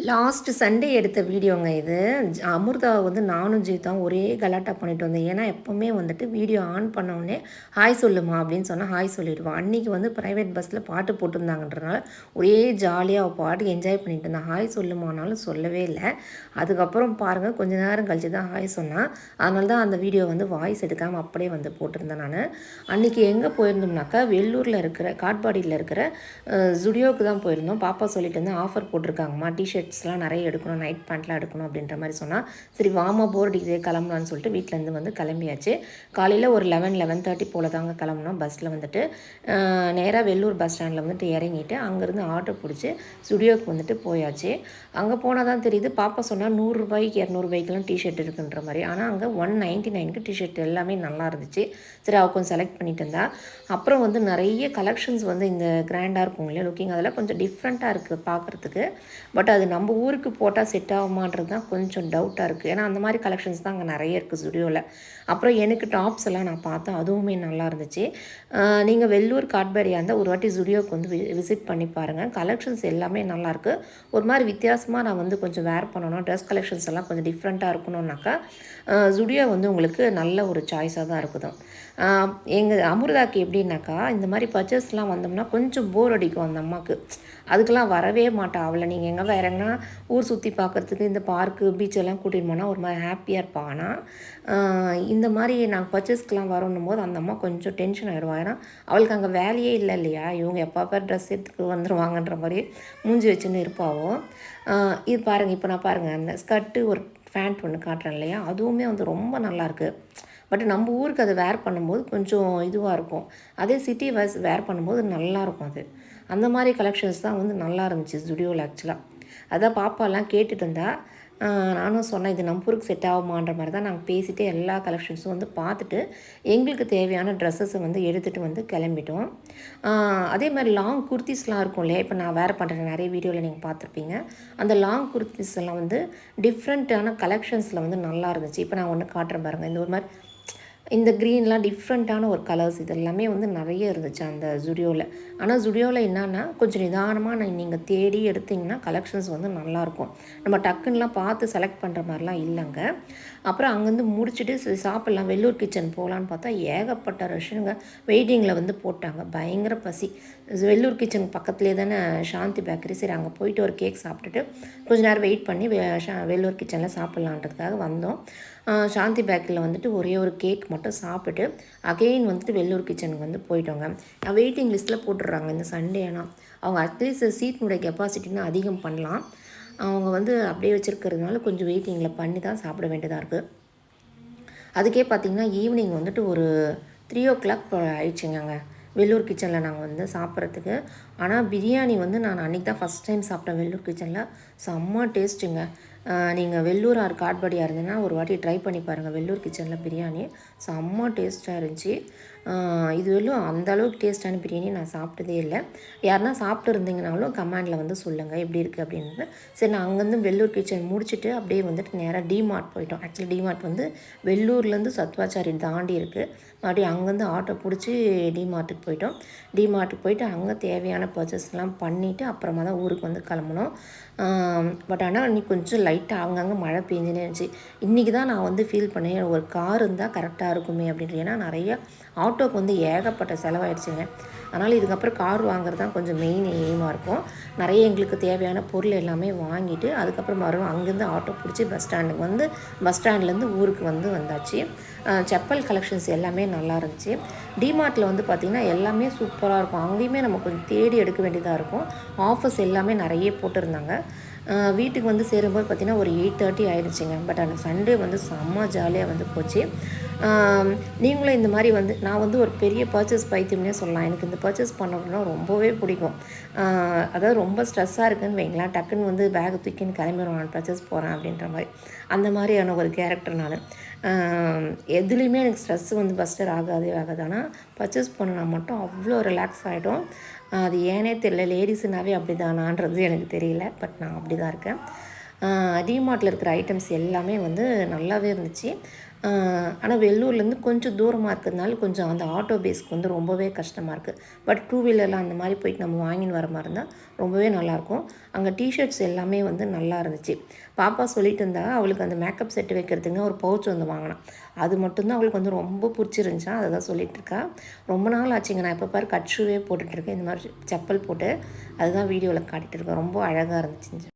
Last Sunday எடுத்த வீடியோங்க இது. அமிர்தாவை வந்து நானும் ஜீவிதாவும் ஒரே கலாட்டா பண்ணிட்டு வந்தேன். ஏன்னா எப்போவுமே வந்துட்டு வீடியோ ஆன் பண்ணோடனே ஹாய் சொல்லுமா அப்படின்னு சொன்னால் ஹாய் சொல்லிடுவான். அன்றைக்கி வந்து ப்ரைவேட் பஸ்ஸில் பாட்டு போட்டிருந்தாங்கன்றனால ஒரே ஜாலியாக அவள் பாட்டுக்கு என்ஜாய் பண்ணிட்டு இருந்தான். ஹாய் சொல்லுமானாலும் சொல்லவே இல்லை. அதுக்கப்புறம் பாருங்கள் கொஞ்ச நேரம் கழிச்சு தான் ஹாய் சொன்னான். அதனால தான் அந்த வீடியோ வந்து வாய்ஸ் எடுக்காமல் அப்படியே வந்து போட்டிருந்தேன் நான். அன்றைக்கி எங்கே போயிருந்தோம்னாக்கா வெள்ளூரில் இருக்கிற காட்பாடியில் இருக்கிற ஜுடியோவுக்கு தான் போயிருந்தோம். பாப்பா சொல்லிட்டு இருந்தேன் ஆஃபர் போட்டிருக்காங்கம்மா, டிஷர்ட்ஸ்லாம் நிறைய எடுக்கணும், நைட் பேண்ட்லாம் எடுக்கணும் அப்படின்ற மாதிரி சொன்னால் சரி வாமா போர் அடிக்குதே கிளம்பலான்னு சொல்லிட்டு வீட்டிலேருந்து வந்து கிளம்பியாச்சு. காலையில் ஒரு 11:30 போல் தாங்க கிளம்புனோம். பஸ்ஸில் வந்துட்டு நேராக வெள்ளூர் பஸ் ஸ்டாண்டில் வந்துட்டு இறங்கிட்டு அங்கேருந்து ஆட்டோ பிடிச்சி ஸ்டுடியோவுக்கு வந்துட்டு போயாச்சு. அங்கே போனால் தான் தெரியுது, பாப்பா சொன்னால் 100 ரூபாய்க்கு 200 ரூபாய்க்கெலாம் டிஷர்ட் இருக்குன்ற மாதிரி. ஆனால் அங்கே 199க்கு டிஷர்ட் எல்லாமே நல்லா இருந்துச்சு. சரி அவள் கொஞ்சம் செலக்ட் பண்ணிட்டு இருந்தா. அப்புறம் வந்து நிறைய கலெக்ஷன்ஸ் வந்து இந்த கிராண்டாக இருக்கும் இல்லையா லுக்கிங், அதெல்லாம் கொஞ்சம் டிஃப்ரெண்ட்டாக இருக்குது பார்க்குறதுக்கு. பட் அது நம்ம ஊருக்கு போட்டால் செட் ஆகுமான்றது தான் கொஞ்சம் டவுட்டாக இருக்குது. ஏன்னா அந்த மாதிரி கலெக்ஷன்ஸ் தான் அங்கே நிறைய இருக்குது ஸ்டுடியோவில். அப்புறம் எனக்கு டாப்ஸ் எல்லாம் நான் பார்த்தேன், அதுவுமே நல்லா இருந்துச்சு. நீங்கள் வெள்ளூர் காட்பாடியாக இருந்தால் ஒரு வாட்டி ஸ்டுடியோவுக்கு வந்து விசிட் பண்ணி பாருங்கள். கலெக்ஷன்ஸ் எல்லாமே நல்லாயிருக்கு. ஒரு மாதிரி வித்தியாசமாக நான் வந்து கொஞ்சம் வேர் பண்ணணும், ட்ரெஸ் கலெக்ஷன்ஸ் எல்லாம் கொஞ்சம் டிஃப்ரெண்ட்டாக இருக்கணும்னாக்கா ஸ்டுடியோ வந்து உங்களுக்கு நல்ல ஒரு சாய்ஸாக தான் இருக்குது. எங்கள் அமிர்தாக்கு எப்படின்னாக்கா இந்த மாதிரி பர்ச்சேஸ்லாம் வந்தோம்னா கொஞ்சம் போர் அடிக்கும் அந்த அம்மாவுக்கு. அதுக்கெல்லாம் வரவே மாட்டா. அவளை நீங்கள் எங்கே இறங்கினா ஊர் சுற்றி பார்க்குறதுக்கு இந்த பார்க்கு பீச்செல்லாம் கூட்டிகிட்டு போனால் ஒரு மாதிரி ஹாப்பியாக இருப்பாள். ஆனால் இந்த மாதிரி நாங்கள் பர்ச்சேஸ்க்கெலாம் வரணும் போது அந்த அம்மா கொஞ்சம் டென்ஷன் ஆகிடுவா. ஏன்னா அவளுக்கு அங்கே வேலையே இல்லை இல்லையா, இவங்க எப்போ ட்ரெஸ் எடுத்துக்கு வந்துடுவாங்கன்ற மாதிரி மூஞ்சி வச்சுன்னு இருப்பாவோ. இது பாருங்கள், இப்போ நான் பாருங்கள் அந்த ஸ்கர்ட்டு ஒரு பேண்ட் ஒன்று காட்டுறேன் இல்லையா, அதுவுமே வந்து ரொம்ப நல்லாயிருக்கு. பட் நம்ம ஊருக்கு அதை வேர் பண்ணும்போது கொஞ்சம் இதுவாக இருக்கும். அதே சிட்டி வைஸ் வேர் பண்ணும்போது நல்லாயிருக்கும் அது. அந்த மாதிரி கலெக்ஷன்ஸ் தான் வந்து நல்லா இருந்துச்சு ஸ்டுடியோவில் ஆக்சுவலாக. அதான் பாப்பாலாம் கேட்டுட்டு இருந்தா. நானும் சொன்னேன் இது நம்ம ஊருக்கு செட் ஆகுமான்ற மாதிரி தான் நாங்கள் பேசிவிட்டு எல்லா கலெக்ஷன்ஸும் வந்து பார்த்துட்டு எங்களுக்கு தேவையான ட்ரெஸ்ஸஸை வந்து எடுத்துகிட்டு வந்து கிளம்பிட்டோம். அதே மாதிரி லாங் குர்த்திஸ்லாம் இருக்கும் இல்லையா, இப்போ நான் வேர் பண்ணுறேன் நிறைய வீடியோவில் நீங்கள் பார்த்துருப்பீங்க. அந்த லாங் குர்த்திஸ் எல்லாம் வந்து டிஃப்ரெண்ட்டான கலெக்ஷன்ஸில் வந்து நல்லா இருந்துச்சு. இப்போ நான் ஒன்று காட்டுறேன் பாருங்கள். இந்த ஒரு மாதிரி இந்த க்ரீன்லாம் டிஃப்ரெண்ட்டான ஒரு கலர்ஸ் இது எல்லாமே வந்து நிறைய இருந்துச்சு அந்த ஜுடியோவில். ஆனால் ஜுடியோவில் என்னன்னா கொஞ்சம் நிதானமாக நீங்கள் தேடி எடுத்திங்கன்னா கலெக்ஷன்ஸ் வந்து நல்லாயிருக்கும். நம்ம டக்குன்னெலாம் பார்த்து செலக்ட் பண்ணுற மாதிரிலாம் இல்லைங்க. அப்புறம் அங்கேருந்து முடிச்சுட்டு சாப்பிட்லாம் வெள்ளூர் கிச்சன் போகலான்னு பார்த்தா ஏகப்பட்ட ரஷ்ஷுங்க வெயிட்டிங்கில் வந்து போட்டாங்க. பயங்கர பசி. வெள்ளூர் கிச்சன் பக்கத்துலேயே தானே சாந்தி பேக்கரி. சரி அங்கே போயிட்டு ஒரு கேக் சாப்பிட்டுட்டு கொஞ்சம் நேரம் வெயிட் பண்ணி வெள்ளூர் கிச்சனில் சாப்பிட்லான்றதுக்காக வந்தோம். சாந்தி பேக்கரியில் வந்துட்டு ஒரே ஒரு கேக் மட்டும் சாப்பிட்டு அகெயின் வந்துட்டு வெள்ளூர் கிச்சனுக்கு வந்து போயிட்டோங்க. வெயிட்டிங் லிஸ்ட்டில் போட்டுடுறாங்க இந்த சண்டே. ஆனால் அவங்க அட்லீஸ்ட் சீட்னுடைய கெப்பாசிட்டின்னு அதிகம் பண்ணலாம். அவங்க வந்து அப்படியே வச்சுருக்கிறதுனால கொஞ்சம் வெயிட்டிங்கில் பண்ணி தான் சாப்பிட வேண்டியதாக இருக்குது. அதுக்கே பார்த்திங்கன்னா ஈவினிங் வந்துட்டு ஒரு 3 ஆயிடுச்சுங்க வெள்ளூர் கிச்சனில் நாங்கள் வந்து சாப்பிட்றதுக்கு. ஆனால் பிரியாணி வந்து நான் அன்றைக்கி தான் ஃபஸ்ட் டைம் சாப்பிட்டேன் வெள்ளூர் கிச்சனில். செம்ம டேஸ்ட்டுங்க. நீங்கள் வெள்ளூர் ஆர் காட்பாடியாக இருந்ததுன்னா ஒரு வாட்டி ட்ரை பண்ணி பாருங்கள். வெள்ளூர் கிச்சனில் பிரியாணி செம்ம டேஸ்ட்டாக இருந்துச்சு. இது வெள்ளும் அந்தளவுக்கு டேஸ்ட்டான பிரியாணி நான் சாப்பிட்டதே இல்லை. யாருன்னா சாப்பிட்டு இருந்தீங்கனாலும் கமெண்டில் வந்து சொல்லுங்கள் எப்படி இருக்குது அப்படின்னு. சரி நான் அங்கேருந்து வெள்ளூர் கிச்சன் முடிச்சுட்டு அப்படியே வந்துட்டு நேராக டிமார்ட் போயிட்டோம். ஆக்சுவலி டிமார்ட் வந்து வெள்ளூர்லேருந்து சத்வாச்சாரி தாண்டி இருக்குது. மறுபடியும் அங்கேருந்து ஆட்டோ பிடிச்சி டிமார்ட்டுக்கு போயிட்டோம். டிமார்ட்டுக்கு போயிட்டு அங்கே தேவையான பர்ச்சேஸ்லாம் பண்ணிவிட்டு அப்புறமா தான் ஊருக்கு வந்து கிளம்புனோம். பட் ஆனால் இன்னைக்கு கொஞ்சம் லைட்டாக அங்கங்கே மழை பெஞ்சுனே இருந்துச்சு. இன்றைக்கி தான் நான் வந்து ஃபீல் பண்ணேன் ஒரு கார் இருந்தால் கரெக்டாக இருக்குமே அப்படின்ட்டு. ஏன்னா நிறைய ஆட்டோக்கு வந்து ஏகப்பட்ட செலவாயிடுச்சுங்க. அதனால் இதுக்கப்புறம் கார் வாங்குறது தான் கொஞ்சம் மெயின் எய்மாக இருக்கும். நிறைய எங்களுக்கு தேவையான பொருள் எல்லாமே வாங்கிட்டு அதுக்கப்புறம் மறுபடியும் அங்கேருந்து ஆட்டோ பிடிச்சி பஸ் ஸ்டாண்ட்லேருந்து ஊருக்கு வந்து வந்தாச்சு. செப்பல் கலெக்ஷன்ஸ் எல்லாமே நல்லா இருந்துச்சு. டிமார்ட்டில் வந்து பார்த்திங்கன்னா எல்லாமே சூப்பராக இருக்கும். அங்கேயுமே நம்ம கொஞ்சம் தேடி எடுக்க வேண்டியதாக இருக்கும். ஆஃபர்ஸ் எல்லாமே நிறைய போட்டிருந்தாங்க. வீட்டுக்கு வந்து சேரும்போது பார்த்திங்கன்னா ஒரு 8:30 ஆயிடுச்சுங்க. பட் அந்த சண்டே வந்து செம்ம ஜாலியாக வந்து போச்சு. நீங்களும் இந்த மாதிரி வந்து நான் வந்து ஒரு பெரிய பர்ச்சேஸ் பைத்தியம்னே சொல்லலாம். எனக்கு இந்த பர்ச்சேஸ் பண்ணணும்னா ரொம்பவே பிடிக்கும். அதாவது ரொம்ப ஸ்ட்ரெஸ்ஸாக இருக்குதுன்னு வைங்களேன், டக்குன்னு வந்து பேக் தூக்கின்னு கிளம்பிடுவேன், நான் பர்ச்சேஸ் போகிறேன் அப்படின்ற மாதிரி. அந்த மாதிரியான ஒரு கேரக்டர் நான். எதுலேயுமே எனக்கு ஸ்ட்ரெஸ் வந்து பஸ்டர் ஆகாது. ஆனால் பர்ச்சேஸ் பண்ணினா மட்டும் அவ்வளோ ரிலாக்ஸ் ஆகிடும். அது ஏனே தெரியல, லேடிஸுனாவே அப்படி தானான்றது எனக்கு தெரியல. பட் நான் அப்படி தான் இருக்கேன். டிமார்ட்டில் இருக்கிற ஐட்டம்ஸ் எல்லாமே வந்து நல்லாவே இருந்துச்சு. ஆனால் வெள்ளூர்லேருந்து கொஞ்சம் தூரமாக இருக்கிறதுனால கொஞ்சம் அந்த ஆட்டோ பேஸ்க்கு வந்து ரொம்பவே கஷ்டமாக இருக்குது. பட் டூ வீலரில் அந்த மாதிரி போயிட்டு நம்ம வாங்கின்னு வர மாதிரி இருந்தால் ரொம்பவே நல்லாயிருக்கும். அங்கே டிஷர்ட்ஸ் எல்லாமே வந்து நல்லா இருந்துச்சு. பாப்பா சொல்லிட்டு இருந்தா, அவளுக்கு அந்த மேக்கப் செட்டு வைக்கிறதுங்க ஒரு பவுச் வந்து வாங்கினான். அது மட்டும்தான் அவளுக்கு வந்து ரொம்ப பிடிச்சிருந்துச்சா, அதை தான் சொல்லிகிட்டு இருக்கா. ரொம்ப நாள் ஆச்சுங்க, நான் எப்போ பாரு கட் ஷூவே போட்டுட்ருக்கேன், இந்த மாதிரி செப்பல் போட்டு அதுதான் வீடியோவில் காட்டிகிட்டு இருக்கேன். ரொம்ப அழகாக இருந்துச்சு.